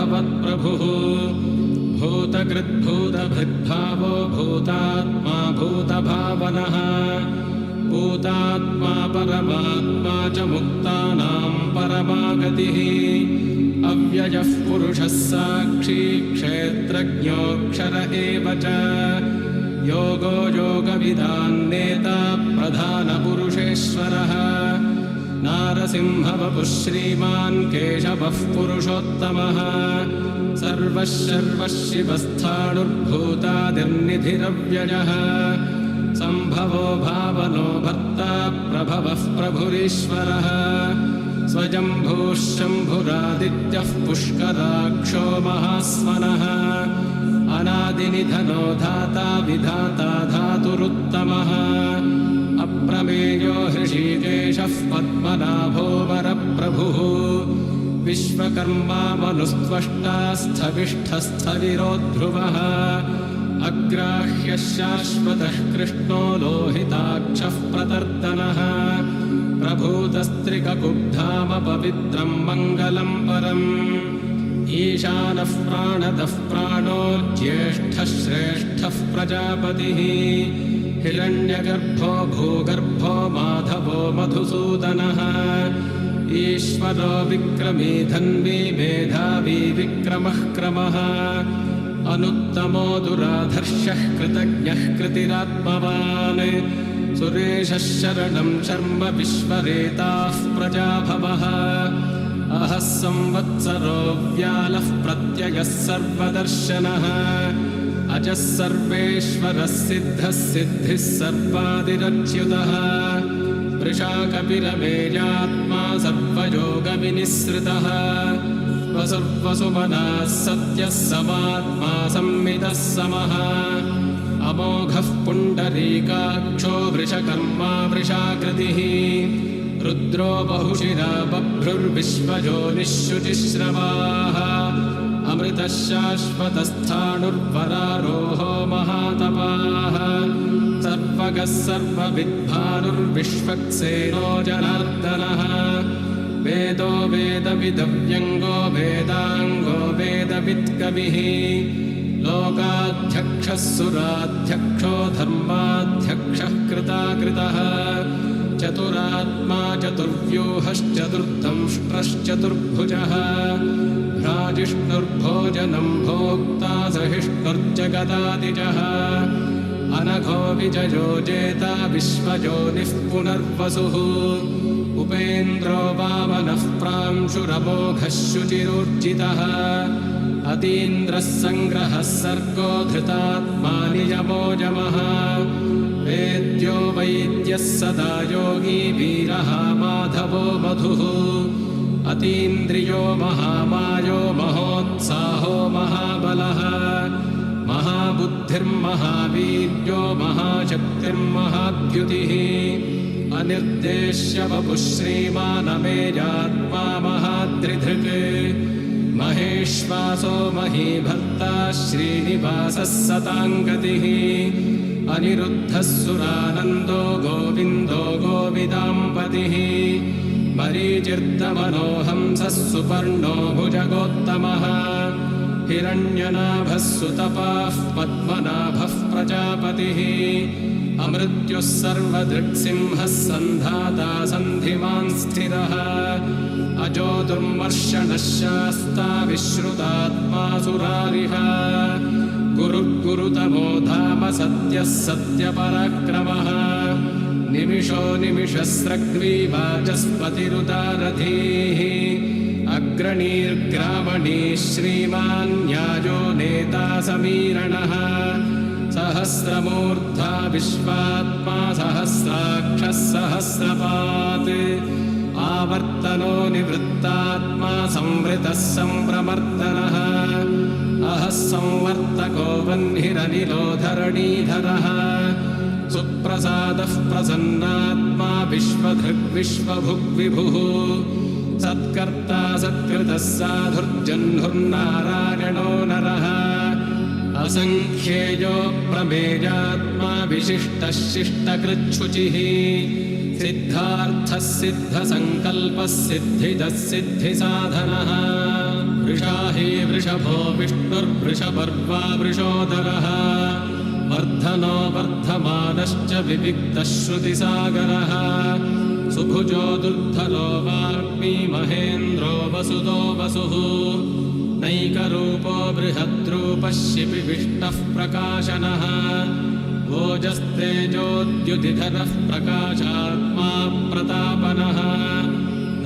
भवत्प्रभुः भूतकृद्भूतभृद्भावो भूतात्मा भूतभावनः भूतात्मा परमात्मा च मुक्तानां परमा गतिः अव्ययः पुरुषः साक्षी क्षेत्रज्ञोऽक्षर एव च योगो योगविदान्नेता प्रधानपुरुषेश्वरः नारसिंहवपुः श्रीमान् केशवः पुरुषोत्तमः सर्वः सर्वः शिवस्थाणुर्भूतादिर्निधिरव्ययः सम्भवो भावनो भर्ता प्रभवः प्रभुरीश्वरः स्वयम्भूः शम्भुरादित्यः पुष्कराक्षो महास्वनः अनादिनिधनो धाता विधाता धातुरुत्तमः अप्रमेयो हृषीकेशः पद्मनाभो वरप्रभुः विश्वकर्मा मनुस्त्वष्टा स्थविष्ठस्थविरो ध्रुवः अग्राह्यः शाश्वतः कृष्णो लोहिताक्षः प्रतर्दनः प्रभूतस्त्रिककुब्धाम पवित्रं मङ्गलं परम् ईशानः प्राणदः प्राणो ज्येष्ठः श्रेष्ठः प्रजापतिः हिरण्यगर्भो भूगर्भो माधवो मधुसूदनः ईश्वरो विक्रमी धन्वी मेधावी विक्रमः क्रमः अनुत्तमो दुराधर्षः कृतज्ञः कृतिरात्मवान् सुरेशः शरणं शर्म विश्वरेताः प्रजाभवः अहः संवत्सरो व्यालः प्रत्ययः सर्वदर्शनः अजः सर्वेश्वरः सिद्धः सिद्धिः सर्वादिरच्युतः वृषाकपिरमेयात्मा सर्वयोगविनिःसृतः वसुर्वसुमनः सत्यः समात्मा संमितः समः अमोघः पुण्डरीकाक्षो वृषकर्मा वृषाकृतिः रुद्रो बहुशिरा बभ्रुर्विश्वयोनिःशुचिश्रवाः अमृतः शाश्वतस्थाणुर्वरारोहो महातपाः सर्वगः सर्वविद्भानुर्विश्वक्सेनो जनार्दनः वेदो वेदविदव्यङ्गो वेदाङ्गो वेदवित्कविः लोकाध्यक्षः सुराध्यक्षो धर्माध्यक्षः कृताकृतः चतुरात्मा चतुर्व्यूहश्चतुर्दंष्ट्रश्चतुर्भुजः भ्राजिष्णुर्भोजनं भोक्ता सहिष्णुर्जगदादिजः अनघो विजयो जेता विश्वयोनिः पुनर्वसुः उपेन्द्रो वामनः प्रांशुरमोघः शुचिरूर्जितः अतीन्द्रः सङ्ग्रहः सर्गो धृतात्मा नियमो यमः वेद्यो वैद्यः सदा योगी वीरः माधवो मधुः अतीन्द्रियो महामायो महोत्साहो महाबलः महाबुद्धिर्महावीर्यो महाशक्तिर्महाद्युतिः अनिर्देश्य वपुः श्रीमानमेयात्मा महाद्रिधृक् महेश्वासो महीभर्ता श्रीनिवासः सताङ्गतिः अनिरुद्धः सुरानन्दो गोविन्दो गोविदाम्पतिः मरीचिर्दमनोहंसः सुपर्णो भुजगोत्तमः हिरण्यनाभः सुतपाः पद्मनाभः प्रजापतिः अमृत्युः सर्वदृक्सिंहः सन्धाता सन्धिमान् स्थिरः अजो दुर्मर्षणः शास्ता विश्रुतात्मा सुरारिः गुरुर्गुरुतमो धाम सत्यः सत्यपराक्रमः निमिषो निमिषस्रग्वी वाचस्पतिरुदारधीः अग्रणीर्ग्रामणीः श्रीमान् न्यायो नेता समीरणः सहस्रमूर्धा विश्वात्मा सहस्राक्षः सहस्रपात् आवर्तनो निवृत्तात्मा संवृतः संप्रमर्दनः अहः संवर्तको वह्निरनिलो धरणीधरः सुप्रसादः प्रसन्नात्मा विश्वधृग्विश्वभुग्विभुः सत्कर्ता सत्कृतः साधुर्जह्नुर्नारायणो नरः असंख्येयो प्रमेयात्मा विशिष्टः शिष्टकृच्छुचिः सिद्धार्थः सिद्धसङ्कल्पः सिद्धिदः सिद्धिसाधनः वृषाहि वृषभो विष्णुर्वृषपर्वा वृषोदरः वर्धनो वर्धमानश्च विविक्तः श्रुतिसागरः सुभुजो दुर्धरो वाग्मी महेन्द्रो वसुदो वसुः नैकरूपो बृहद्रूपः शिपिविष्टः प्रकाशनः ओजस्तेजोद्युतिधरः प्रकाशात्मा प्रतापनः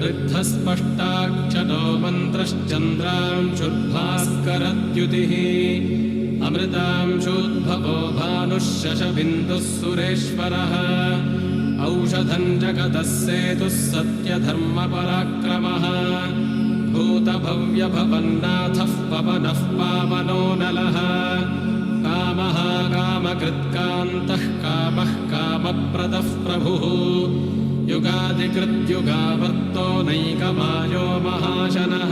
ऋद्धस्पष्टाक्षरो मन्त्रश्चन्द्रांशुर्भास्करद्युतिः अमृतांशोद्भवो भानुः शशबिन्दुः सुरेश्वरः औषधं जगतः सेतुः सत्यधर्मपराक्रमः भूतभव्यभवन्नाथः पवनः पावनो नलः कामः कामकृत्कान्तः कामः कामप्रदः प्रभुः युगादिकृद्युगावर्तो नैकमायो महाशनः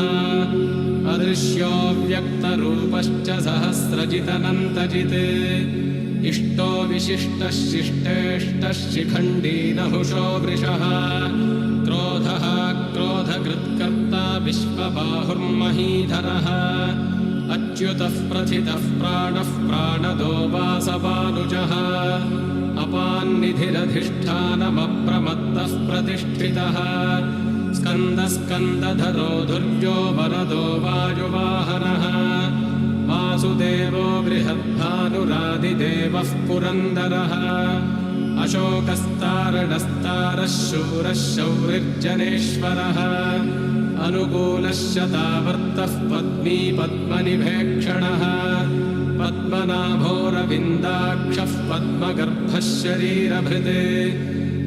अदृश्यो व्यक्तरूपश्च सहस्रजितनन्तजित् इष्टो विशिष्टः शिष्टेष्टः शिखण्डी नहुषो वृषः क्रोधः क्रोधकृत्कर्ता विश्वबाहुर्महीधरः अच्युतः प्रथितः प्राणः प्राणदो वासवानुजः अपान्निधिरधिष्ठानमप्रमत्तः प्रतिष्ठितः स्कन्दस्कन्दधरो धुर्यो वरदो वायुवाहनः वासुदेवो बृहद्भानुरादिदेवः पुरन्दरः अशोकस्तारणस्तारः शूरः शौरिर्जनेश्वरः अनुकूलः शतावर्तः पद्मी पद्मनिभेक्षणः पद्मनाभोरविन्दाक्षः पद्मगर्भः शरीरभृते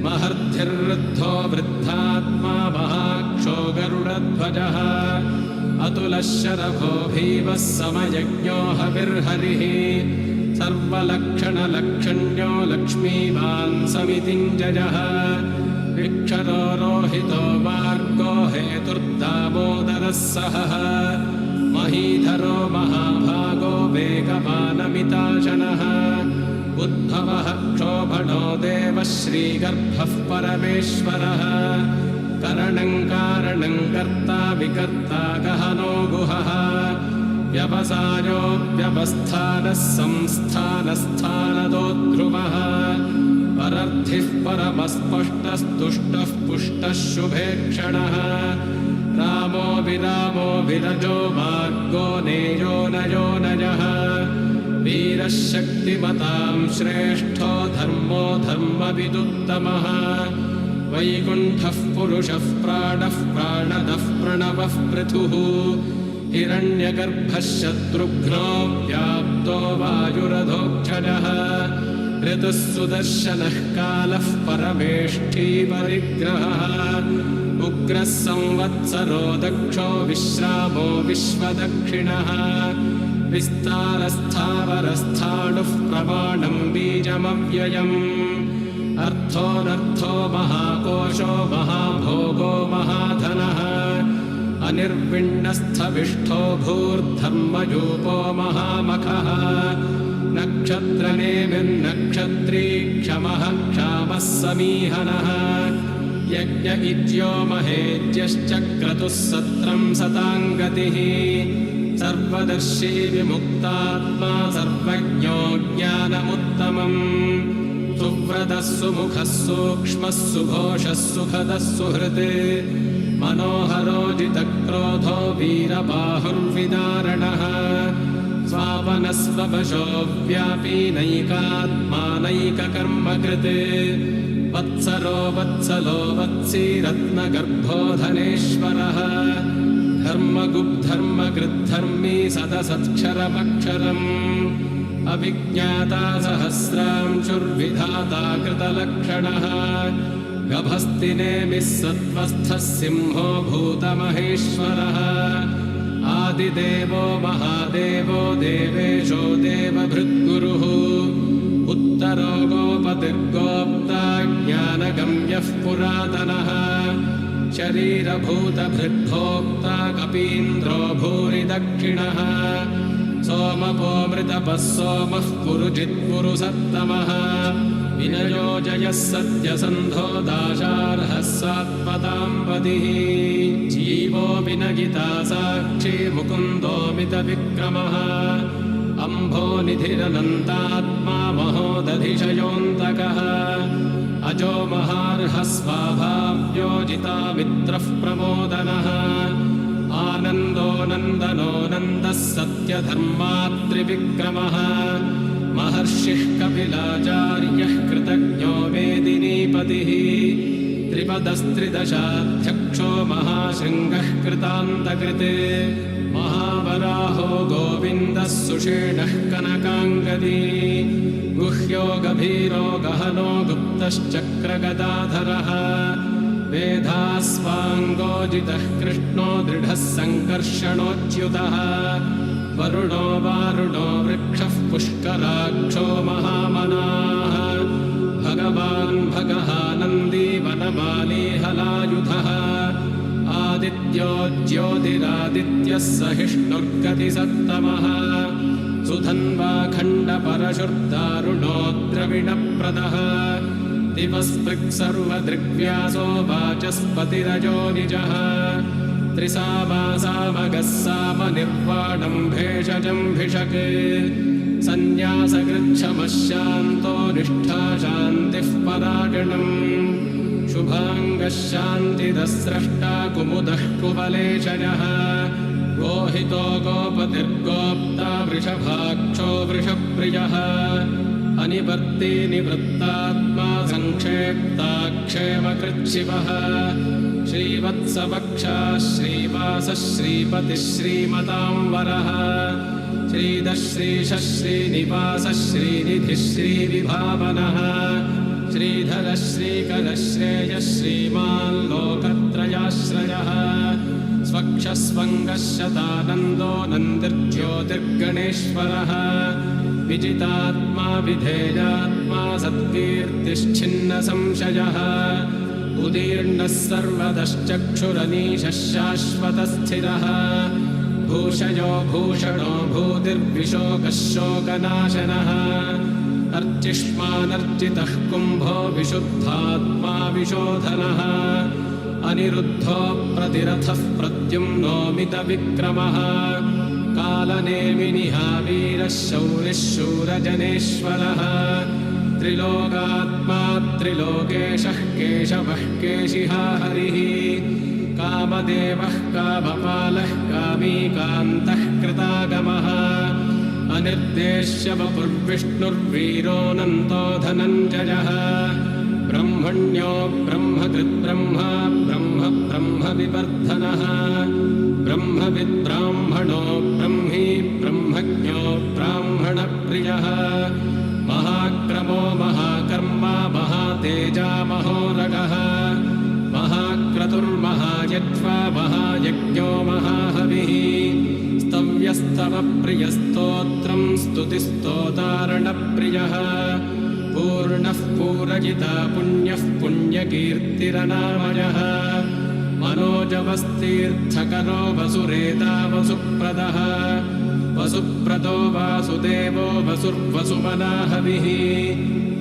महर्धिर्वृद्धो वृद्धात्मा महाक्षो गरुडध्वजः अतुलः शरभो भीमः समयज्ञो हविर्हरिः सर्वलक्षणलक्षण्यो लक्ष्मीवान् समितिञ्जयः विक्षरो रोहितो मार्गो हेतुर्दामोदरः सहः महीधरो महाभागो वेगवानमिताशनः उद्भवः क्षोभणो देवः श्रीगर्भः परमेश्वरः करणं कारणं कर्ता विकर्ता गहनो गुहः व्यवसायो व्यवस्थानः संस्थानस्थानदो ध्रुवः परर्थिः परमस्पष्टस्तुष्टः पुष्टः शुभेक्षणः रामो विरामो विरजो मार्गो नेयो नयो नयः वीरः शक्तिमतां श्रेष्ठो धर्मो धर्मविदुत्तमः वैकुण्ठः पुरुषः प्राणः प्राणदः प्रणवः पृथुः हिरण्यगर्भः शत्रुघ्नो व्याप्तो वायुरधोक्षजः ऋतुः सुदर्शनः कालः परमेष्ठी परिग्रहः उग्रः संवत्सरो दक्षो विश्रामो विश्वदक्षिणः विस्तारस्थावरस्थाणुः प्रमाणं बीजमव्ययम् अर्थोऽनर्थो महाकोशो महाभोगो महाधनः अनिर्विण्णस्थविष्ठो भूर्धर्मयूपो महामखः नक्षत्रनेमिर्नक्षत्री क्षमः क्षामः समीहनः यज्ञ इज्यो महेज्यश्च क्रतुः सत्रं सताङ्गतिः सर्वदर्शी विमुक्तात्मा सर्वज्ञो ज्ञानमुत्तमम् सुव्रतः सुमुखः सूक्ष्मः सुघोषः सुखदः सुहृत् मनोहरो जितक्रोधो वीरबाहुर्विदारणः स्वापनस्वपशो व्यापी नैकात्मानैककर्मकृत् वत्सरो वत्सलो वत्सी रत्नगर्भो धनेश्वरः धर्मगुब्धर्मकृद्धर्मी सदसत्क्षरमक्षरम् अविज्ञाता सहस्रांशुर्विधाता कृतलक्षणः गभस्तिनेमिः सत्त्वस्थः सिंहो भूतमहेश्वरः आदिदेवो महादेवो देवेशो देवभृद्गुरुः उत्तरो गोपतिर्गोप्ता ज्ञानगम्यः पुरातनः शरीरभूतभृद्भोक्ता कपीन्द्रो भूरि दक्षिणः सोमपोमृतपः सोमः पुरुजित्पुरुसत्तमः विनयो जयः सत्यसन्धो दाशार्हः सात्पतां पतिः जीवो विनगिता साक्षी मुकुन्दोमितविक्रमः अम्भोनिधिरनन्तात्मा महोदधिशयोऽन्तकः अजो महार्हः स्वाभाव्योजितामित्रः प्रमोदनः आनन्दो नन्दनो नन्दः सत्यधर्मात्रिविक्रमः महर्षिः कपिलाचार्यः कृतज्ञो मेदिनीपतिः त्रिपदस्त्रिदशाध्यक्षो महाशृङ्गः कृतान्तकृते महावराहो गोविन्दः सुषेणः कनकाङ्गदी गुह्यो गभीरो गहनो गुप्तश्चक्रगदाधरः वेदास्वाङ्गोजितः कृष्णो दृढः सङ्कर्षणोच्युतः वरुणो वारुणो वृक्षः पुष्कराक्षो महामनाः भगवान् भगः नन्दी वनमाली हलायुधः आदित्यो ज्योतिरादित्यः सहिष्णुर्गतिसत्तमः सुधन्वा खण्डपरशुर्दारुणो द्रविणप्रदः दिवस्पृक् सर्वदृग्व्यासो वाचस्पतिरजो निजः त्रिसामासामगः सामनिर्वाणं भेषजं भिषके सन्न्यासकृच्छमः शान्तो निष्ठा शान्तिः परागणम् शुभाङ्गः शान्तिदः स्रष्टा कुमुदः कुवलेशयः गोहितो गोपतिर्गोप्ता वृषभाक्षो वृषप्रियः अनिवर्ती निवृत्तात्मा संक्षेप्ताक्षेमकृच्छिवः श्रीवत्सवक्षा श्रीवासः श्रीपतिः श्रीमतांवरः श्रीधः श्रीशः श्रीनिवासः श्रीनिधिः श्रीविभावनः श्रीधरः श्रीकरः श्रेयः श्रीमान् लोकत्रयाश्रयः स्वक्षस्वङ्गः शतानन्दो नन्दिर्ज्योतिर्गणेश्वरः विजितात्मा विधेयात्मा सत्कीर्तिश्छिन्नसंशयः उदीर्णः सर्वदश्चक्षुरनीशः शाश्वतस्थिरः भूषयो भूषणो भूतिर्विशोकः शोकनाशनः अर्चिष्मानर्चितः कुम्भो विशुद्धात्मा विशोधनः अनिरुद्धो प्रतिरथः प्रद्युम्नोमितविक्रमः कालनेमिनिहा वीरः शौरिः शूरजनेश्वरः त्रिलोकात्मा त्रिलोकेशः केशवः केशिहा हरिः कामदेवः कामपालः कामी कान्तः कृतागमः अनिर्देश्य वपुर्विष्णुर्वीरोऽनन्तो धनञ्जयः ब्रह्मण्यो ब्रह्मकृद्ब्रह्मा ब्रह्म ब्रह्मविवर्धनः ब्रह्मविद्ब्राह्मणो ब्रह्मी ब्रह्मज्ञो ब्राह्मणप्रियः महाक्रमो महाकर्मा महातेजा महोरगः महाक्रतुर्महायज्वा महायज्ञो महाहविः स्तव्यस्तवप्रियस्तोत्रं स्तुतिस्तोतारणप्रियः पूर्णः पूरजिता पुण्यः पुण्यकीर्तिरनामयः मनोजवस्तीर्थकरो वसुरेता वसुप्रदः वसुप्रदो वासुदेवो वसुर्वसुमनाहविः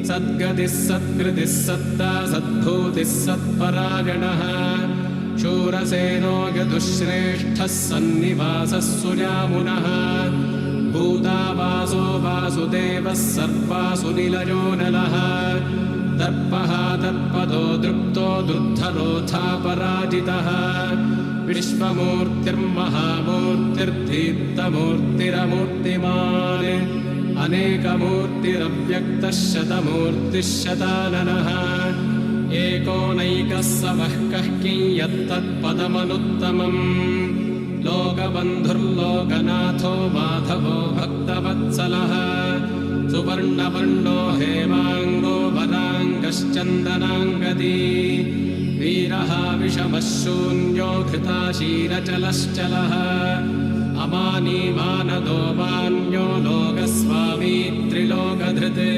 सद्गतिः सत्कृतिः सत्ता सद्भूतिः सत्परायणः शूरसेनो यदुश्रेष्ठः सन्निवासः सुजामुनः भूतावासो वासुदेवः सर्वासु निलयो नलः दर्पः तत्पदो दृप्तो दुर्धरोऽथापराजितः विश्वमूर्तिर्महामूर्तिर्दीप्तमूर्तिरमूर्तिमान् अनेकमूर्तिरव्यक्तः शतमूर्तिः शताननः एकोनैकः सवः कः कियत्तत्पदमनुत्तमम् लोकबन्धुर्लोकनाथो माधवो भक्तवत्सलः सुवर्णवर्णो हेमाङ्गो वराङ्गश्चन्दनाङ्गदी वीरः विषमः शून्यो घृताशीरचलश्चलः अमानी मानदो मान्यो लोकस्वामी त्रिलोकधृते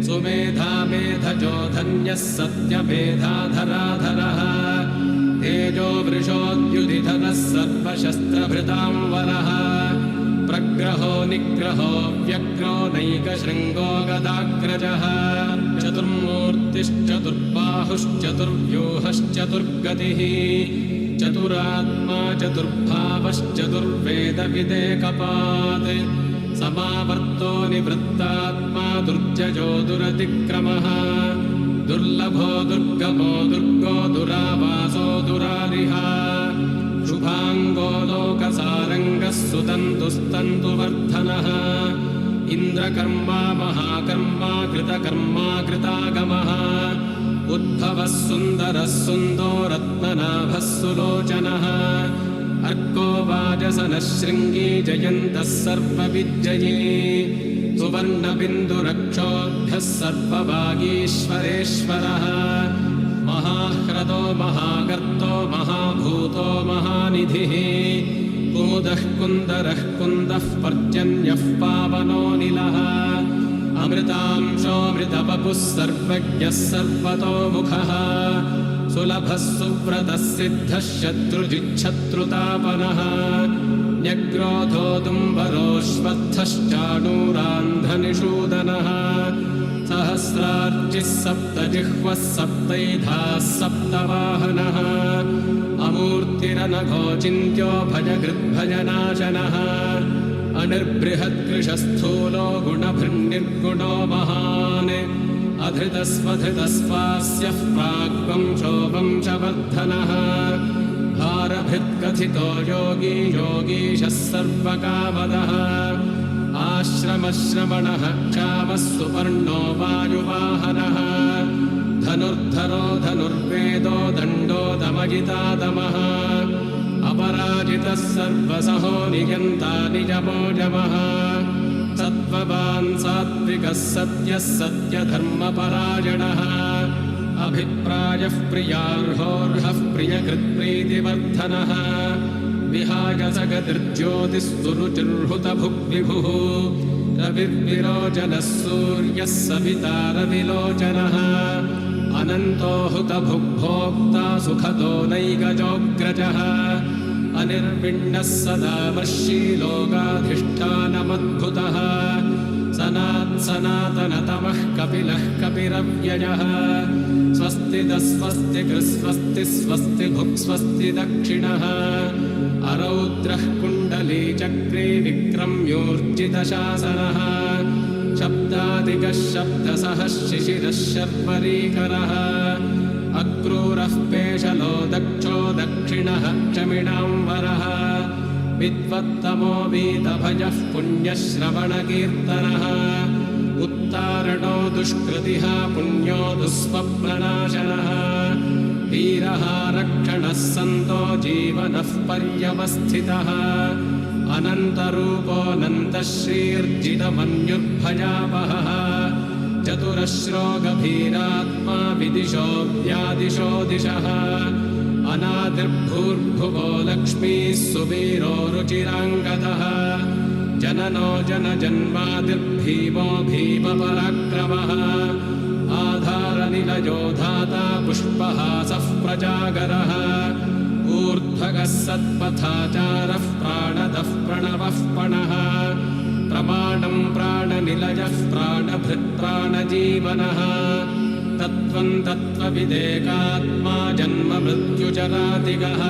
सुमेधा मेधजो धन्यः सत्यमेधाधराधरः तेजो वृषोद्युधिधरः सर्वशस्त्रभृतां वरः प्रग्रहो निग्रहो व्यग्रो नैकशृङ्गो गदाग्रजः चतुर्मूर्तिश्चतुर्बाहुश्चतुर्व्यूहश्चतुर्गतिः चतुरात्मा चतुर्भावश्चतुर्वेदविदेकपात् समावर्तो निवृत्तात्मा दुर्जयो दुरतिक्रमः दुर्लभो दुर्गमो दुर्गो दुरावासो दुरारिः शुभाङ्गो लोकसारङ्गः सुतन्तुस्तन्तुवर्धनः इन्द्रकर्मा महाकर्मा कृतकर्मा कृतागमः उद्भवः सुन्दरः सुन्दो रत्ननाभः सुलोचनः अर्को वाजसनः शृङ्गी जयन्तः सर्वविजयी सुवर्णबिन्दुरक्षोभ्यः सर्वभागीश्वरेश्वरः महाह्रदो महागर्तो महाभूतो महानिधिः कुमुदः कुन्दरः कुन्दः पर्जन्यः पावनोऽनिलः अमृतांशोऽमृतवपुः सर्वज्ञः सर्वतोमुखः सुलभः सुव्रतः सिद्धः शत्रुजिच्छत्रुतापनः न्यग्रोधोदुम्बरोऽश्वत्थश्चाणूरान्धनिषूदनः सहस्रार्चिः सप्तजिह्वः सप्तैधाः सप्तवाहनः अमूर्तिरनघोचिन्त्यो भजगृद्भजनाशनः अनिर्बृहत्कृशस्थूलो गुणभृन्निर्गुणो महान् अधृतस्वधृतस्वास्यः प्राग्वंशो वंशवर्धनः भारभृत्कथितो योगी योगीशः सर्वकामदः आश्रमश्रमणः क्षामः सुपर्णो वायुवाहनः धनुर्धरो धनुर्वेदो दण्डो दमजितादमः अपराजितः सर्वसहो नियन्ता निजमोजमः सत्त्ववान् सात्विकः सत्यः सत्यधर्मपरायणः अभिप्रायः प्रियार्होर्हः प्रियकृत्प्रीतिवर्धनः विहाय सगतिर्ज्योतिस्सुरुचिर्हुतभुग्विभुः रविर्विरोचनः सूर्यः सविता रविलोचनः अनन्तो हुतभुग्भोक्ता सुखदो नैकजोऽग्रजः अनिर्विण्णः सदा वर्षी लोकाधिष्ठानमद्भुतः सनातनतमः कपिलः कपिरव्ययः स्वस्ति स्वस्ति भुक् स्वस्ति दक्षिणः अरौद्रः कुण्डली चक्रे विक्रम्योर्जितशासनः शब्दादिकः शब्दसः शिशिरः शर्वरीकरः अक्रूरः पेशलो दक्षो दक्षिणः क्षमिणाम्बरः विद्वत्तमो वीतभजः पुण्यश्रवणकीर्तनः उत्तारणो दुष्कृतिः पुण्यो दुःस्वप्ननाशनः वीरः रक्षणः सन्तो जीवनः पर्यवस्थितः अनन्तरूपोऽनन्तः श्रीर्जितमन्युर्भयापहः चतुरश्रो गभीरात्मा विदिशो व्यादिशो दिशः अनादिर्भूर्भुवो लक्ष्मीः सुवीरो रुचिराङ्गदः जननो जनजन्मादिर्भीमो भीमपराक्रमः आधारनिलयो धाता पुष्पहासः प्रजागरः ऊर्ध्वगः सत्पथाचारः प्राणदः प्रणवः पणः प्रमाणं प्राणनिलयः प्राणभृत्प्राणजीवनः तत्त्वं तत्त्वविदेकात्मा जन्ममृत्युचरातिगः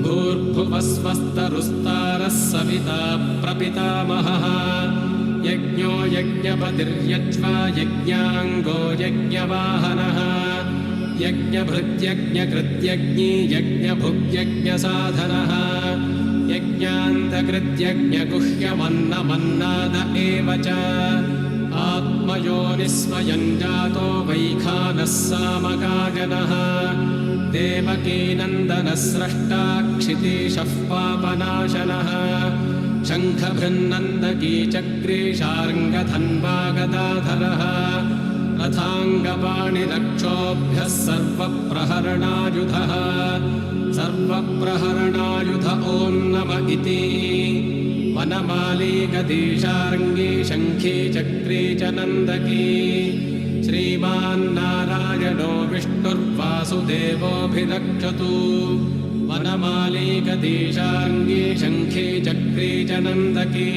भूर्भुवः स्वस्तरुस्तारः सविता प्रपितामहः यज्ञो यज्ञपतिर्यज्वा यज्ञाङ्गो यज्ञवाहनः यज्ञभृत्यज्ञकृत्यज्ञी यज्ञभुग्यज्ञसाधनः यज्ञान्तकृत्यज्ञगुह्यमन्नमन्नाद एव च आत्मयोनिस्वयं जातो वैखानः सामगाजनः देवकीनन्दनः स्रष्टा क्षितीशः पापनाशनः शङ्खभृन्नन्दकी चक्रीशार्ङ्गधन्वागदाधरः रथाङ्गपाणिरक्षोभ्यः सर्वप्रहरणायुधः सर्वप्रहरणायुध ॐ नम इति वनमाली गदीशार्ङ्गी शङ्खी चक्री च नन्दकी श्रीमान्नारायणो विष्णुर्वासुदेवोऽभिरक्षतु वनमालीकदेशार्ङ्गे शङ्खे चक्रे च नन्दके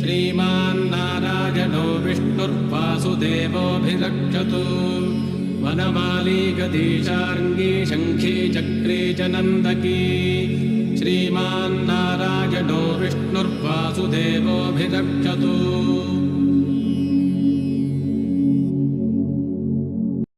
श्रीमान्नारायणो विष्णुर्वासुदेवोऽभिरक्षतु वनमालीकदेशार्ङ्गे शङ्खे चक्रे च नन्दके श्रीमान्नारायणो विष्णुर्वासुदेवोऽभिरक्षतु